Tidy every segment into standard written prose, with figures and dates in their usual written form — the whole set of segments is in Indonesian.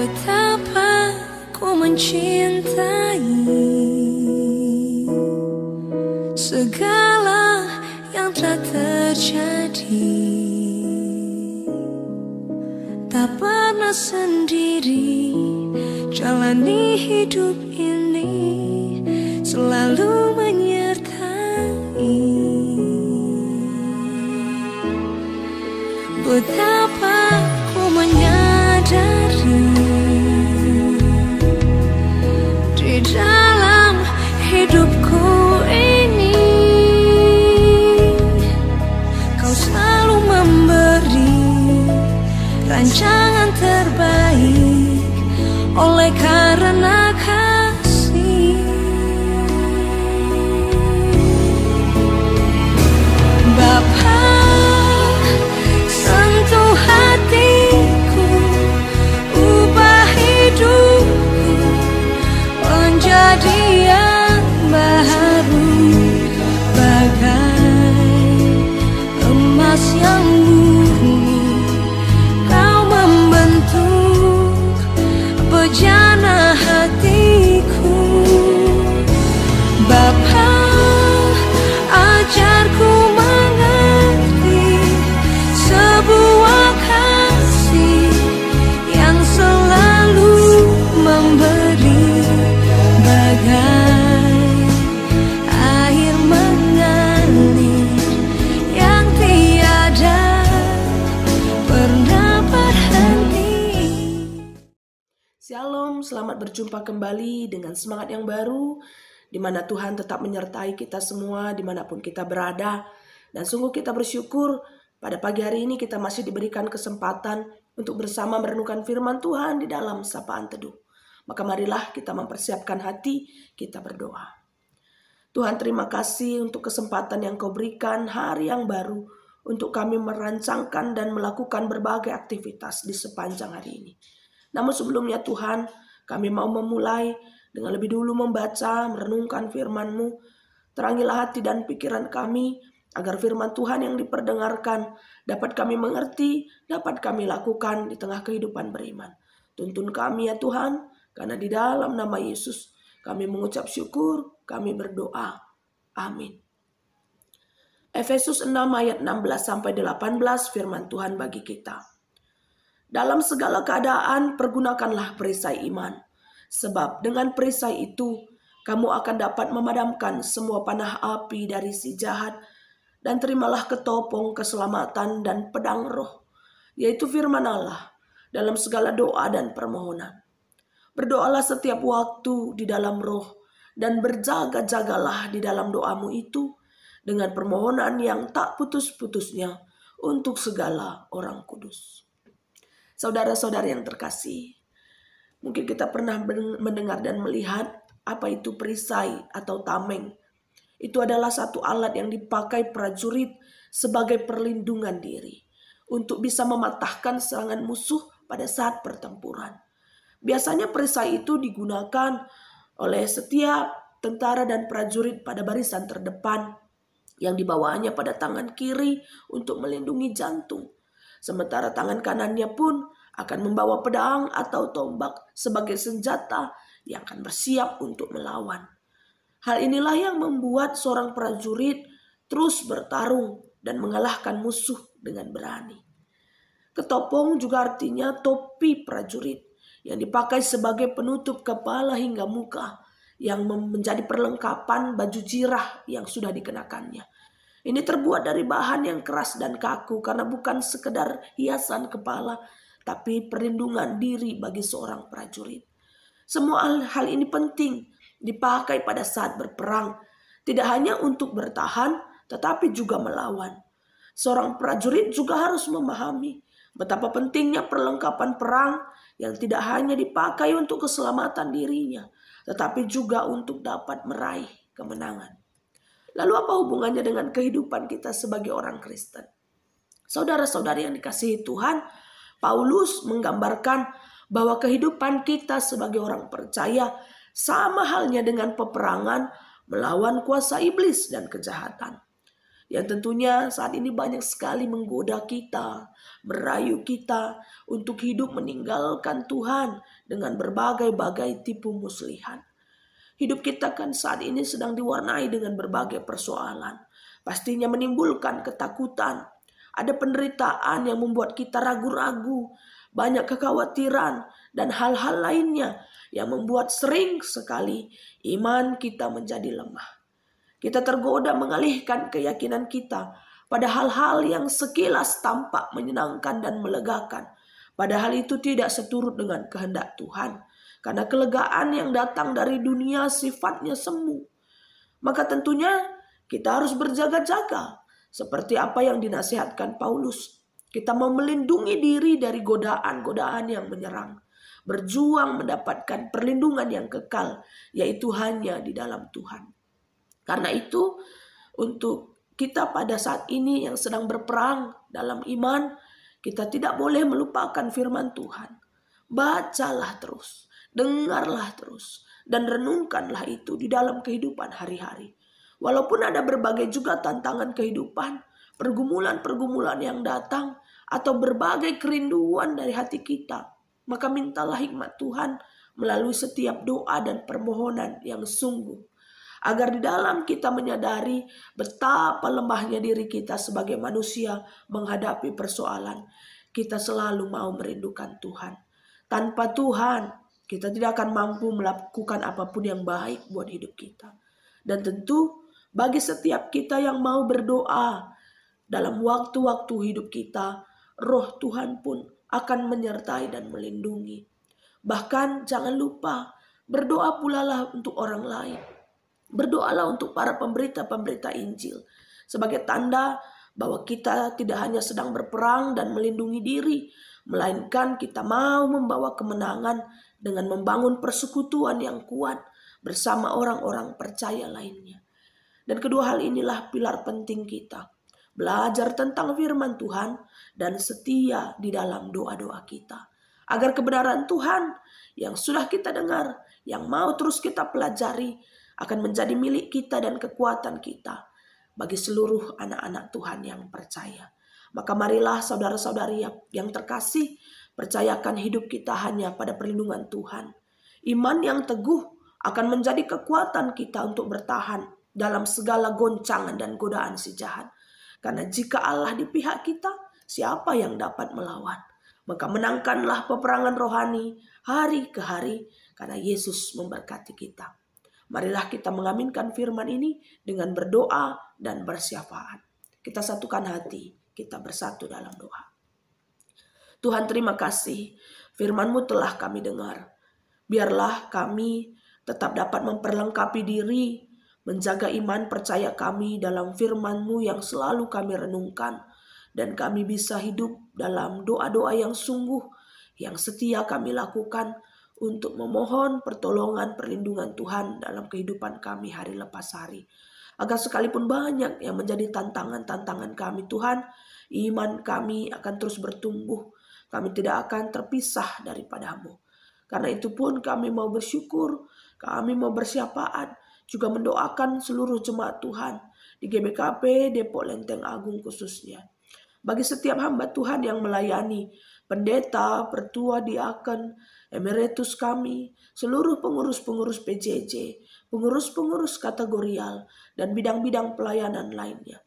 Betapa ku mencintai segala yang telah terjadi. Tak pernah sendiri jalani hidup ini, selalu menyertai. Betapa ku menyadari di dalam hidupku ini kau selalu memberi rancangan terbaik oleh karena kasih. Bapa, sentuh hatiku, ubah hidupku menjadi yang baru, bagai emas yang murni. Kau membentuk bejana hatiku. Bapa, ajarku mengerti sebuah kasih yang selalu memberi, bagai air mengalir yang tiada pernah berhenti. Shalom, selamat berjumpa kembali dengan semangat yang baru, di mana Tuhan tetap menyertai kita semua dimanapun kita berada. Dan sungguh kita bersyukur pada pagi hari ini kita masih diberikan kesempatan untuk bersama merenungkan firman Tuhan di dalam sapaan teduh. Maka marilah kita mempersiapkan hati, kita berdoa. Tuhan, terima kasih untuk kesempatan yang Kau berikan, hari yang baru untuk kami merancangkan dan melakukan berbagai aktivitas di sepanjang hari ini. Namun sebelumnya Tuhan, kami mau memulai dengan lebih dulu membaca, merenungkan firman-Mu. Terangilah hati dan pikiran kami, agar firman Tuhan yang diperdengarkan dapat kami mengerti, dapat kami lakukan di tengah kehidupan beriman. Tuntun kami ya Tuhan, karena di dalam nama Yesus kami mengucap syukur, kami berdoa. Amin. Efesus 6 ayat 16-18 firman Tuhan bagi kita. Dalam segala keadaan pergunakanlah perisai iman, sebab dengan perisai itu kamu akan dapat memadamkan semua panah api dari si jahat, dan terimalah ketopong keselamatan dan pedang roh, yaitu firman Allah, dalam segala doa dan permohonan. Berdoalah setiap waktu di dalam roh, dan berjaga-jagalah di dalam doamu itu dengan permohonan yang tak putus-putusnya untuk segala orang kudus. Saudara-saudara yang terkasih, mungkin kita pernah mendengar dan melihat apa itu perisai atau tameng. Itu adalah satu alat yang dipakai prajurit sebagai perlindungan diri untuk bisa mematahkan serangan musuh pada saat pertempuran. Biasanya perisai itu digunakan oleh setiap tentara dan prajurit pada barisan terdepan yang dibawanya pada tangan kiri untuk melindungi jantung. Sementara tangan kanannya pun akan membawa pedang atau tombak sebagai senjata yang akan bersiap untuk melawan. Hal inilah yang membuat seorang prajurit terus bertarung dan mengalahkan musuh dengan berani. Ketopong juga artinya topi prajurit yang dipakai sebagai penutup kepala hingga muka, yang menjadi perlengkapan baju jirah yang sudah dikenakannya. Ini terbuat dari bahan yang keras dan kaku karena bukan sekedar hiasan kepala, tapi perlindungan diri bagi seorang prajurit. Semua hal ini penting dipakai pada saat berperang, tidak hanya untuk bertahan, tetapi juga melawan. Seorang prajurit juga harus memahami betapa pentingnya perlengkapan perang yang tidak hanya dipakai untuk keselamatan dirinya, tetapi juga untuk dapat meraih kemenangan. Lalu apa hubungannya dengan kehidupan kita sebagai orang Kristen? Saudara-saudari yang dikasihi Tuhan, Paulus menggambarkan bahwa kehidupan kita sebagai orang percaya sama halnya dengan peperangan melawan kuasa iblis dan kejahatan. yang tentunya saat ini banyak sekali menggoda kita, merayu kita untuk hidup meninggalkan Tuhan dengan berbagai-bagai tipu muslihat. Hidup kita kan saat ini sedang diwarnai dengan berbagai persoalan. Pastinya menimbulkan ketakutan. Ada penderitaan yang membuat kita ragu-ragu, banyak kekhawatiran dan hal-hal lainnya yang membuat sering sekali iman kita menjadi lemah. Kita tergoda mengalihkan keyakinan kita pada hal-hal yang sekilas tampak menyenangkan dan melegakan. Padahal itu tidak seturut dengan kehendak Tuhan. Karena kelegaan yang datang dari dunia sifatnya semu. Maka tentunya kita harus berjaga-jaga. Seperti apa yang dinasihatkan Paulus. Kita mau melindungi diri dari godaan-godaan yang menyerang. Berjuang mendapatkan perlindungan yang kekal, yaitu hanya di dalam Tuhan. Karena itu untuk kita pada saat ini yang sedang berperang dalam iman, kita tidak boleh melupakan firman Tuhan. Bacalah terus, dengarlah terus, dan renungkanlah itu di dalam kehidupan hari-hari. Walaupun ada berbagai juga tantangan kehidupan, pergumulan-pergumulan yang datang, atau berbagai kerinduan dari hati kita, maka mintalah hikmat Tuhan melalui setiap doa dan permohonan yang sungguh. Agar di dalam kita menyadari betapa lemahnya diri kita sebagai manusia menghadapi persoalan. Kita selalu mau merindukan Tuhan. Tanpa Tuhan, kita tidak akan mampu melakukan apapun yang baik buat hidup kita. Dan tentu bagi setiap kita yang mau berdoa dalam waktu-waktu hidup kita, Roh Tuhan pun akan menyertai dan melindungi. Bahkan jangan lupa berdoa pula lah untuk orang lain. Berdoalah untuk para pemberita-pemberita Injil sebagai tanda bahwa kita tidak hanya sedang berperang dan melindungi diri, melainkan kita mau membawa kemenangan dengan membangun persekutuan yang kuat bersama orang-orang percaya lainnya. Dan kedua hal inilah pilar penting kita. Belajar tentang firman Tuhan dan setia di dalam doa-doa kita. Agar kebenaran Tuhan yang sudah kita dengar, yang mau terus kita pelajari, akan menjadi milik kita dan kekuatan kita bagi seluruh anak-anak Tuhan yang percaya. Maka marilah saudara-saudari yang terkasih, percayakan hidup kita hanya pada perlindungan Tuhan. Iman yang teguh akan menjadi kekuatan kita untuk bertahan dalam segala goncangan dan godaan si jahat. Karena jika Allah di pihak kita, siapa yang dapat melawan? Maka menangkanlah peperangan rohani hari ke hari, karena Yesus memberkati kita. Marilah kita mengaminkan firman ini dengan berdoa dan bersyafaat. Kita satukan hati, kita bersatu dalam doa. Tuhan, terima kasih, firman-Mu telah kami dengar. Biarlah kami tetap dapat memperlengkapi diri, menjaga iman percaya kami dalam firman-Mu yang selalu kami renungkan. Dan kami bisa hidup dalam doa-doa yang sungguh, yang setia kami lakukan untuk memohon pertolongan perlindungan Tuhan dalam kehidupan kami hari lepas hari. Agar sekalipun banyak yang menjadi tantangan-tantangan kami Tuhan, iman kami akan terus bertumbuh. Kami tidak akan terpisah daripada-Mu. Karena itu pun kami mau bersyukur, kami mau bersyafaat, juga mendoakan seluruh jemaat Tuhan di GBKP Depok Lenteng Agung khususnya. Bagi setiap hamba Tuhan yang melayani, pendeta, pertua, diaken, emeritus kami, seluruh pengurus-pengurus PJJ, pengurus-pengurus kategorial, dan bidang-bidang pelayanan lainnya.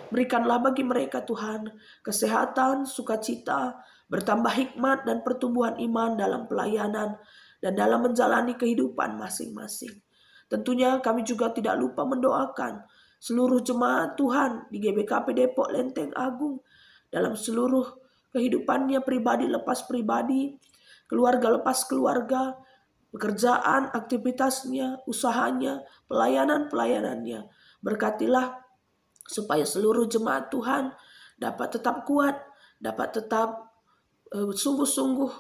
Berikanlah bagi mereka Tuhan kesehatan, sukacita, bertambah hikmat dan pertumbuhan iman dalam pelayanan dan dalam menjalani kehidupan masing-masing. Tentunya kami juga tidak lupa mendoakan seluruh jemaat Tuhan di GBKP Depok Lenteng Agung dalam seluruh kehidupannya pribadi lepas pribadi, keluarga lepas keluarga, pekerjaan, aktivitasnya, usahanya, pelayanan-pelayanannya. Berkatilah supaya seluruh jemaat Tuhan dapat tetap kuat, dapat tetap sungguh-sungguh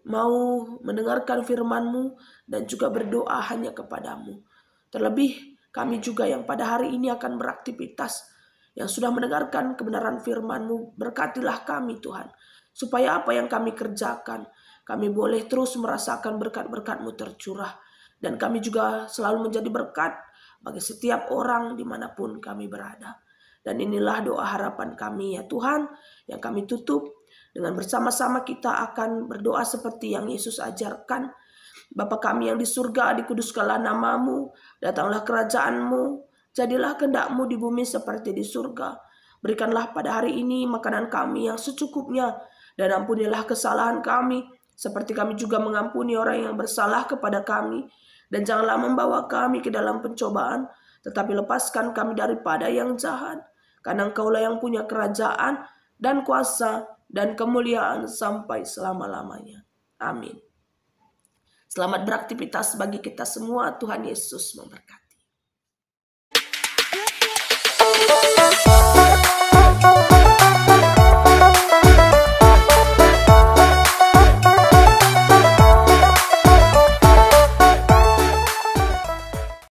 mau mendengarkan firman-Mu dan juga berdoa hanya kepada-Mu. Terlebih kami juga yang pada hari ini akan beraktivitas, yang sudah mendengarkan kebenaran firman-Mu, berkatilah kami Tuhan. Supaya apa yang kami kerjakan, kami boleh terus merasakan berkat-berkat-Mu tercurah. Dan kami juga selalu menjadi berkat bagi setiap orang dimanapun kami berada. Dan inilah doa harapan kami ya Tuhan, yang kami tutup dengan bersama-sama kita akan berdoa seperti yang Yesus ajarkan. Bapa kami yang di surga, dikuduskanlah namamu, datanglah kerajaanmu, jadilah kehendak-Mu di bumi seperti di surga. Berikanlah pada hari ini makanan kami yang secukupnya, dan ampunilah kesalahan kami, seperti kami juga mengampuni orang yang bersalah kepada kami. Dan janganlah membawa kami ke dalam pencobaan, tetapi lepaskan kami daripada yang jahat. Karena Engkaulah yang punya kerajaan dan kuasa dan kemuliaan sampai selama-lamanya. Amin. Selamat beraktivitas bagi kita semua. Tuhan Yesus memberkati.